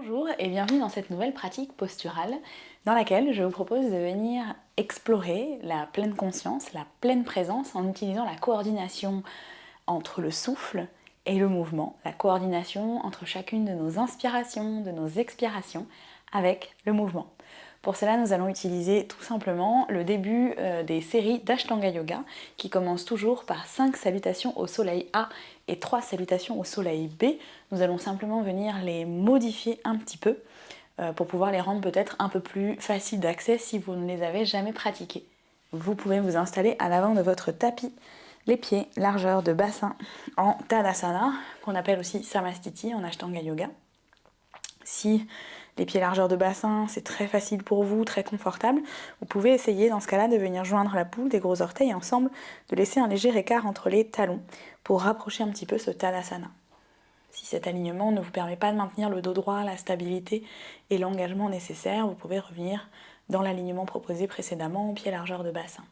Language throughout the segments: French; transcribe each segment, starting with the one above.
Bonjour et bienvenue dans cette nouvelle pratique posturale dans laquelle je vous propose de venir explorer la pleine conscience, la pleine présence en utilisant la coordination entre le souffle et le mouvement, la coordination entre chacune de nos inspirations, de nos expirations avec le mouvement. Pour cela, nous allons utiliser tout simplement le début des séries d'Ashtanga Yoga qui commencent toujours par 5 salutations au soleil A et 3 salutations au soleil B. Nous allons simplement venir les modifier un petit peu pour pouvoir les rendre peut-être un peu plus faciles d'accès si vous ne les avez jamais pratiqués. Vous pouvez vous installer à l'avant de votre tapis, les pieds largeur de bassin en Tadasana, qu'on appelle aussi Samastiti en Ashtanga Yoga. Si les pieds largeur de bassin, c'est très facile pour vous, très confortable, vous pouvez essayer dans ce cas-là de venir joindre la poule des gros orteils et ensemble de laisser un léger écart entre les talons pour rapprocher un petit peu ce Tadasana. Si cet alignement ne vous permet pas de maintenir le dos droit, la stabilité et l'engagement nécessaire, vous pouvez revenir dans l'alignement proposé précédemment, pieds largeur de bassin.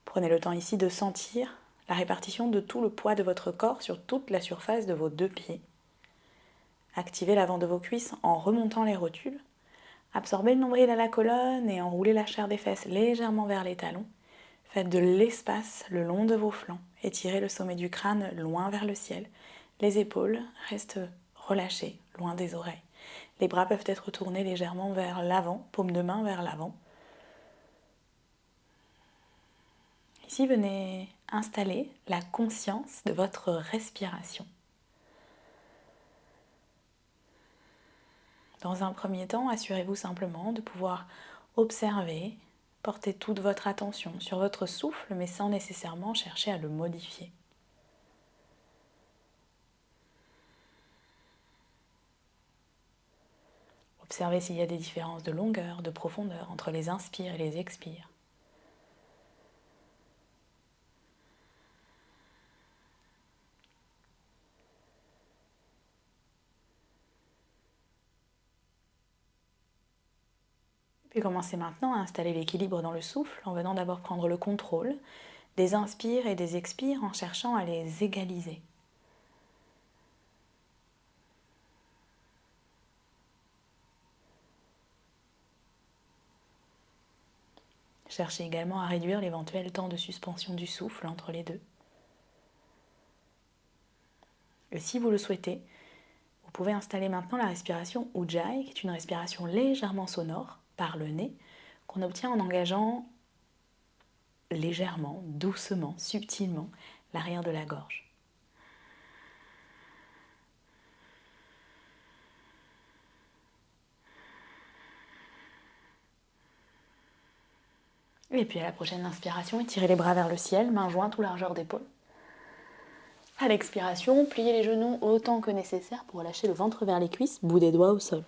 Prenez le temps ici de sentir la répartition de tout le poids de votre corps sur toute la surface de vos deux pieds. Activez l'avant de vos cuisses en remontant les rotules. Absorbez le nombril à la colonne et enroulez la chair des fesses légèrement vers les talons. Faites de l'espace le long de vos flancs. Étirez le sommet du crâne loin vers le ciel. Les épaules restent relâchées, loin des oreilles. Les bras peuvent être tournés légèrement vers l'avant, paume de main vers l'avant. Ici, venez installer la conscience de votre respiration. Dans un premier temps, assurez-vous simplement de pouvoir observer, porter toute votre attention sur votre souffle, mais sans nécessairement chercher à le modifier. Observez s'il y a des différences de longueur, de profondeur entre les inspires et les expires. Puis commencez maintenant à installer l'équilibre dans le souffle en venant d'abord prendre le contrôle des inspires et des expires en cherchant à les égaliser. Cherchez également à réduire l'éventuel temps de suspension du souffle entre les deux. Et si vous le souhaitez, vous pouvez installer maintenant la respiration Ujjayi, qui est une respiration légèrement sonore par le nez, qu'on obtient en engageant légèrement, doucement, subtilement l'arrière de la gorge. Et puis à la prochaine inspiration, étirez les bras vers le ciel, mains jointes ou largeur d'épaule. À l'expiration, pliez les genoux autant que nécessaire pour relâcher le ventre vers les cuisses, bout des doigts au sol.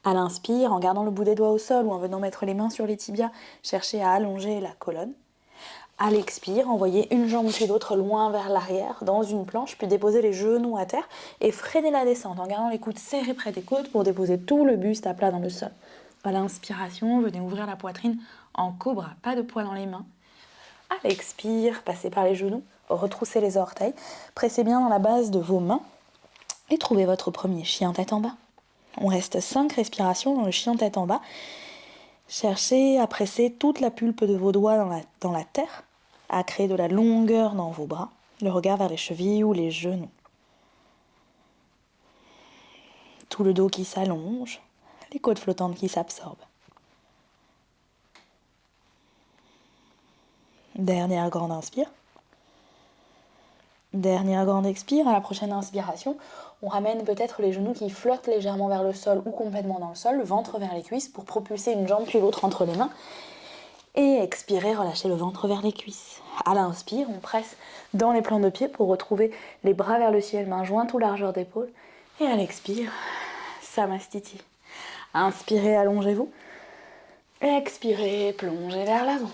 À l'inspire, en gardant le bout des doigts au sol ou en venant mettre les mains sur les tibias, cherchez à allonger la colonne. À l'expire, envoyez une jambe puis l'autre loin vers l'arrière, dans une planche, puis déposez les genoux à terre et freinez la descente en gardant les coudes serrés près des côtes pour déposer tout le buste à plat dans le sol. À l'inspiration, venez ouvrir la poitrine en cobra, pas de poids dans les mains. À l'expire, passez par les genoux, retroussez les orteils, pressez bien dans la base de vos mains et trouvez votre premier chien tête en bas. On reste 5 respirations dans le chien tête en bas. Cherchez à presser toute la pulpe de vos doigts dans la terre, à créer de la longueur dans vos bras, le regard vers les chevilles ou les genoux. Tout le dos qui s'allonge, les côtes flottantes qui s'absorbent. Dernière grande inspire. Dernière grande expire. À la prochaine inspiration, on ramène peut-être les genoux qui flottent légèrement vers le sol ou complètement dans le sol, le ventre vers les cuisses pour propulser une jambe puis l'autre entre les mains. Et expirez, relâchez le ventre vers les cuisses. À l'inspire, on presse dans les plans de pied pour retrouver les bras vers le ciel, mains jointes ou largeur d'épaule. Et à l'expire, Samastiti. Inspirez, allongez-vous. Expirez, plongez vers l'avant.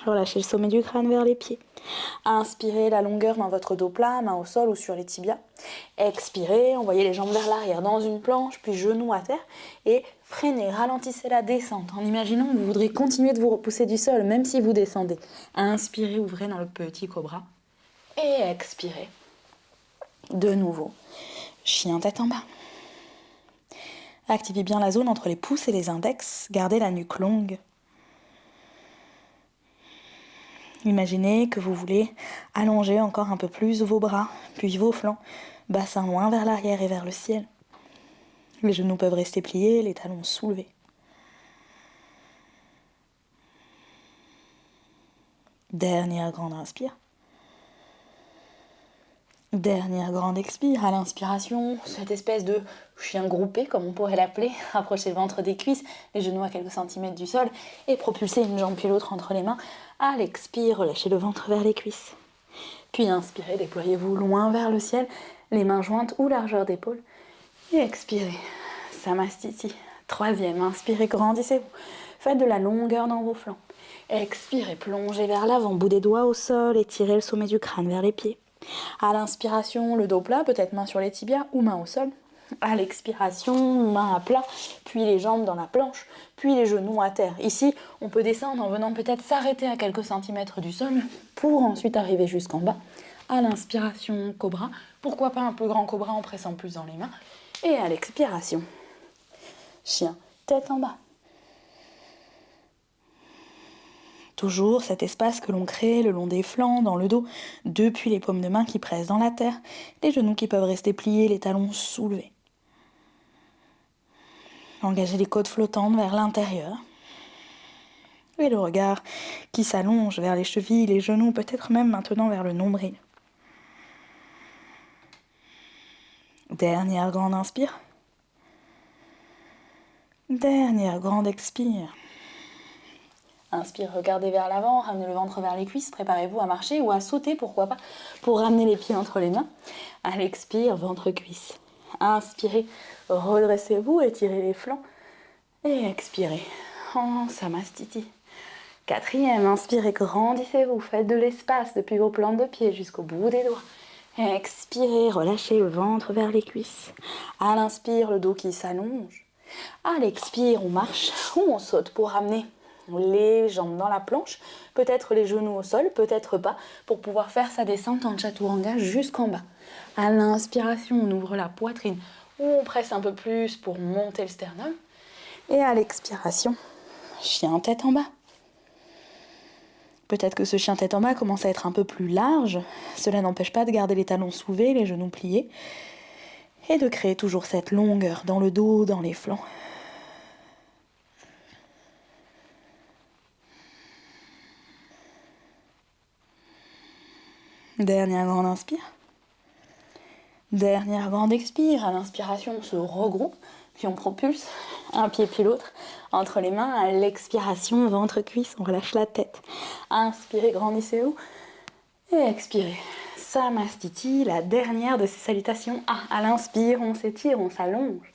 Relâchez le sommet du crâne vers les pieds. Inspirez la longueur dans votre dos plat, main au sol ou sur les tibias. Expirez, envoyez les jambes vers l'arrière dans une planche, puis genoux à terre. Et freinez, ralentissez la descente en imaginant que vous voudrez continuer de vous repousser du sol, même si vous descendez. Inspirez, ouvrez dans le petit cobra. Et expirez. De nouveau. chien tête en bas. Activez bien la zone entre les pouces et les index, gardez la nuque longue. Imaginez que vous voulez allonger encore un peu plus vos bras, puis vos flancs, bassin loin vers l'arrière et vers le ciel. Les genoux peuvent rester pliés, les talons soulevés. Dernière grande inspire. Dernière grande expire. À l'inspiration, cette espèce de chien groupé, comme on pourrait l'appeler. Rapprochez le ventre des cuisses, les genoux à quelques centimètres du sol et propulsez une jambe puis l'autre entre les mains. À l'expire, relâchez le ventre vers les cuisses. Puis inspirez, déployez-vous loin vers le ciel, les mains jointes ou largeur d'épaule. Et expirez, Samastiti. Troisième, inspirez, grandissez-vous. Faites de la longueur dans vos flancs. Expirez, plongez vers l'avant, bout des doigts au sol, étirez le sommet du crâne vers les pieds. À l'inspiration, le dos plat, peut-être main sur les tibias ou main au sol. À l'expiration, main à plat, puis les jambes dans la planche, puis les genoux à terre. Ici, on peut descendre en venant peut-être s'arrêter à quelques centimètres du sol pour ensuite arriver jusqu'en bas. À l'inspiration, cobra. Pourquoi pas un peu grand cobra en pressant plus dans les mains. Et à l'expiration, chien tête en bas. Toujours cet espace que l'on crée le long des flancs, dans le dos, depuis les paumes de main qui pressent dans la terre, les genoux qui peuvent rester pliés, les talons soulevés. Engagez les côtes flottantes vers l'intérieur. Et le regard qui s'allonge vers les chevilles, les genoux, peut-être même maintenant vers le nombril. Dernière grande inspire. Dernière grande expire. Inspire, regardez vers l'avant, ramenez le ventre vers les cuisses, préparez-vous à marcher ou à sauter, pourquoi pas, pour ramener les pieds entre les mains. À l'expire, ventre-cuisse. Inspirez, redressez-vous, étirez les flancs. Et expirez, en Samastiti. Quatrième, inspirez, grandissez-vous, faites de l'espace depuis vos plantes de pied jusqu'au bout des doigts. Expirez, relâchez le ventre vers les cuisses. À l'inspire, le dos qui s'allonge. À l'expire, on marche ou on saute pour ramener les jambes dans la planche, peut-être les genoux au sol, peut-être pas, pour pouvoir faire sa descente en chaturanga jusqu'en bas. À l'inspiration, on ouvre la poitrine ou on presse un peu plus pour monter le sternum. Et à l'expiration, chien tête en bas. Peut-être que ce chien tête en bas commence à être un peu plus large. Cela n'empêche pas de garder les talons soulevés, les genoux pliés, et de créer toujours cette longueur dans le dos, dans les flancs. Dernière grande inspire. Dernière grande expire. À l'inspiration, on se regroupe, puis on propulse un pied puis l'autre entre les mains. À l'expiration, ventre-cuisse, on relâche la tête. Inspirez, grandissez-vous. Et expirez. Samastiti, la dernière de ces salutations. À l'inspire, on s'étire, on s'allonge.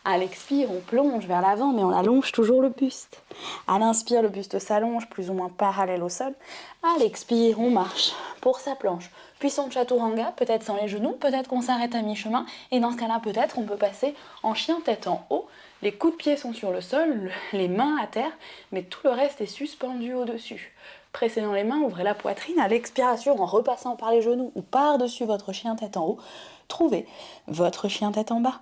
À l'expire, on plonge vers l'avant, mais on allonge toujours le buste. À l'inspire, le buste s'allonge, plus ou moins parallèle au sol. À l'expire, on marche pour sa planche. Puis son chaturanga, peut-être sans les genoux, peut-être qu'on s'arrête à mi-chemin. Et dans ce cas-là, peut-être on peut passer en chien tête en haut. Les coups de pied sont sur le sol, les mains à terre, mais tout le reste est suspendu au-dessus. Pressez dans les mains, ouvrez la poitrine. À l'expiration, en repassant par les genoux ou par-dessus votre chien tête en haut, trouvez votre chien tête en bas.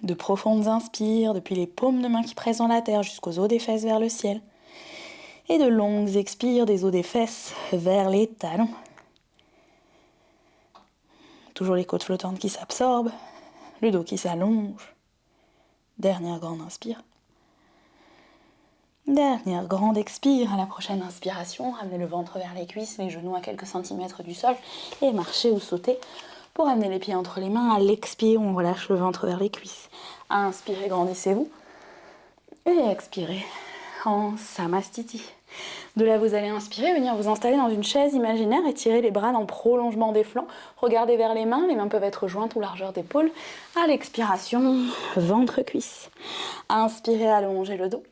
De profondes inspires depuis les paumes de main qui pressent dans la terre jusqu'aux os des fesses vers le ciel. Et de longues expires des os des fesses vers les talons. Toujours les côtes flottantes qui s'absorbent, le dos qui s'allonge. Dernière grande inspire. Dernière grande expire. À la prochaine inspiration, ramenez le ventre vers les cuisses, les genoux à quelques centimètres du sol et marchez ou sautez pour amener les pieds entre les mains. À l'expire, on relâche le ventre vers les cuisses. Inspirez, grandissez-vous. Et expirez en Samastiti. De là, vous allez inspirer, venir vous installer dans une chaise imaginaire, étirer les bras dans le prolongement des flancs. Regardez vers les mains peuvent être jointes ou largeur d'épaule. À l'expiration, ventre-cuisse. Inspirez, allongez le dos.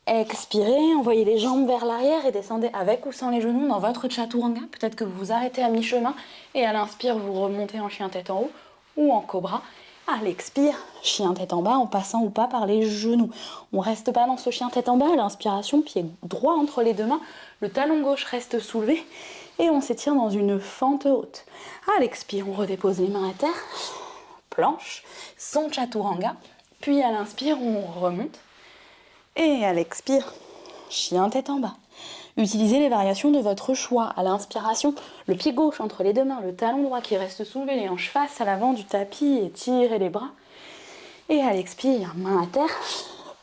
Expirez, envoyez les jambes vers l'arrière et descendez avec ou sans les genoux dans votre chaturanga. Peut-être que vous vous arrêtez à mi-chemin et à l'inspire, vous remontez en chien tête en haut ou en cobra. À l'expire, chien tête en bas en passant ou pas par les genoux. On ne reste pas dans ce chien tête en bas. À l'inspiration, pied droit entre les deux mains. Le talon gauche reste soulevé Et on s'étire dans une fente haute. À l'expire, on redépose les mains à terre. Planche, son chaturanga. Puis à l'inspire, on remonte. Et à l'expire, chien tête en bas. Utilisez les variations de votre choix. À l'inspiration, le pied gauche entre les deux mains, le talon droit qui reste soulevé, les hanches face à l'avant du tapis, étirez les bras. Et à l'expire, main à terre,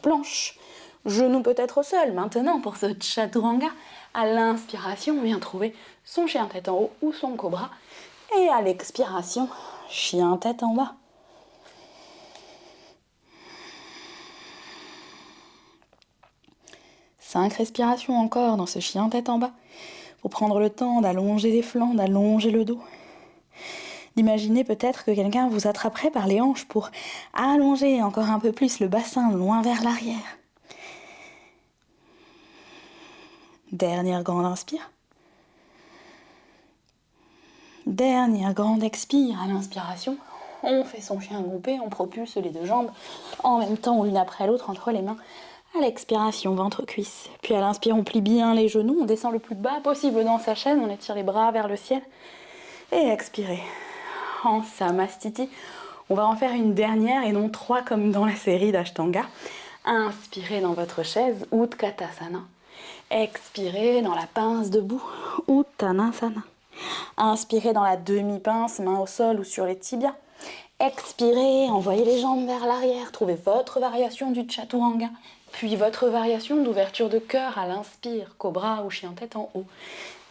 planche. Genou peut-être au sol. Maintenant, pour ce chaturanga, à l'inspiration, on vient trouver son chien tête en haut ou son cobra. Et à l'expiration, chien tête en bas. Cinq respirations encore dans ce chien tête en bas. Pour prendre le temps d'allonger les flancs, d'allonger le dos. D'imaginer peut-être que quelqu'un vous attraperait par les hanches pour allonger encore un peu plus le bassin loin vers l'arrière. Dernière grande inspire. Dernière grande expire. À l'inspiration, on fait son chien groupé, on propulse les deux jambes en même temps ou l'une après l'autre entre les mains. À l'expiration, ventre-cuisse. Puis à l'inspire, on plie bien les genoux, on descend le plus bas possible dans sa chaise, on étire les bras vers le ciel. Et expirez. En Samastiti, on va en faire une dernière et non 3 comme dans la série d'Ashtanga. Inspirez dans votre chaise, Utkatasana. Expirez dans la pince debout, Uttanasana. Inspirez dans la demi-pince, main au sol ou sur les tibias. Expirez, envoyez les jambes vers l'arrière, trouvez votre variation du chaturanga, puis votre variation d'ouverture de cœur à l'inspire, cobra ou chien tête en haut.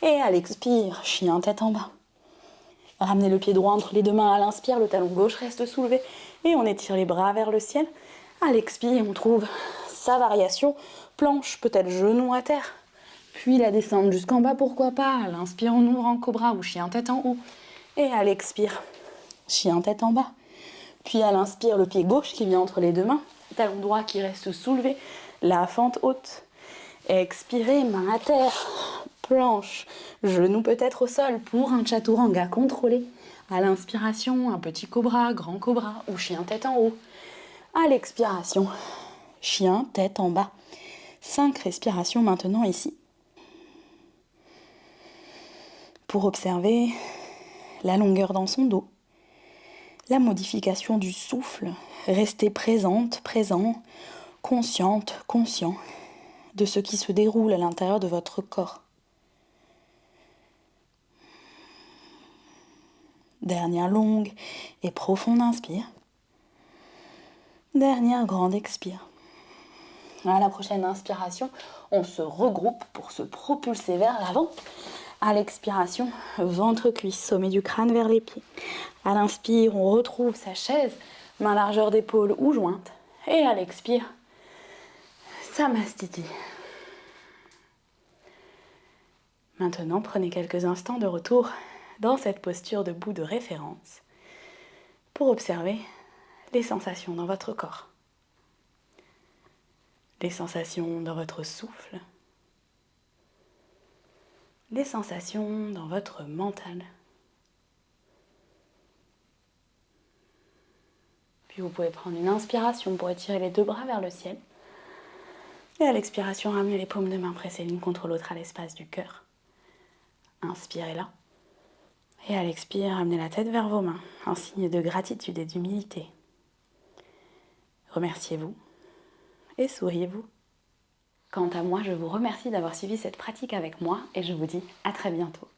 Et à l'expire, chien tête en bas. Ramenez le pied droit entre les deux mains à l'inspire, le talon gauche reste soulevé et on étire les bras vers le ciel. À l'expire, on trouve sa variation, planche, peut-être genou à terre. Puis la descente jusqu'en bas, pourquoi pas. À l'inspire, on ouvre en cobra ou chien tête en haut. Et à l'expire, chien tête en bas. Puis à l'inspire, le pied gauche qui vient entre les deux mains, talon droit qui reste soulevé, la fente haute. Expirez, main à terre, planche, genou peut-être au sol pour un chaturanga contrôlé. À l'inspiration, un petit cobra, grand cobra ou chien tête en haut. À l'expiration, chien tête en bas. 5 respirations maintenant ici. Pour observer la longueur dans son dos, la modification du souffle, rester présente, présent, consciente, conscient de ce qui se déroule à l'intérieur de votre corps. Dernière longue et profonde inspire. Dernière grande expire. À la prochaine inspiration, on se regroupe pour se propulser vers l'avant. À l'expiration, ventre-cuisse, sommet du crâne vers les pieds. À l'inspire, on retrouve sa chaise, main largeur d'épaule ou jointe. Et à l'expire, Samastiti. Maintenant, prenez quelques instants de retour dans cette posture debout de référence pour observer les sensations dans votre corps. Les sensations dans votre souffle. Les sensations dans votre mental. Puis vous pouvez prendre une inspiration pour étirer les deux bras vers le ciel. Et à l'expiration, ramenez les paumes de main pressées l'une contre l'autre à l'espace du cœur. Inspirez là. Et à l'expire, ramenez la tête vers vos mains, en signe de gratitude et d'humilité. Remerciez-vous et souriez-vous. Quant à moi, je vous remercie d'avoir suivi cette pratique avec moi et je vous dis à très bientôt.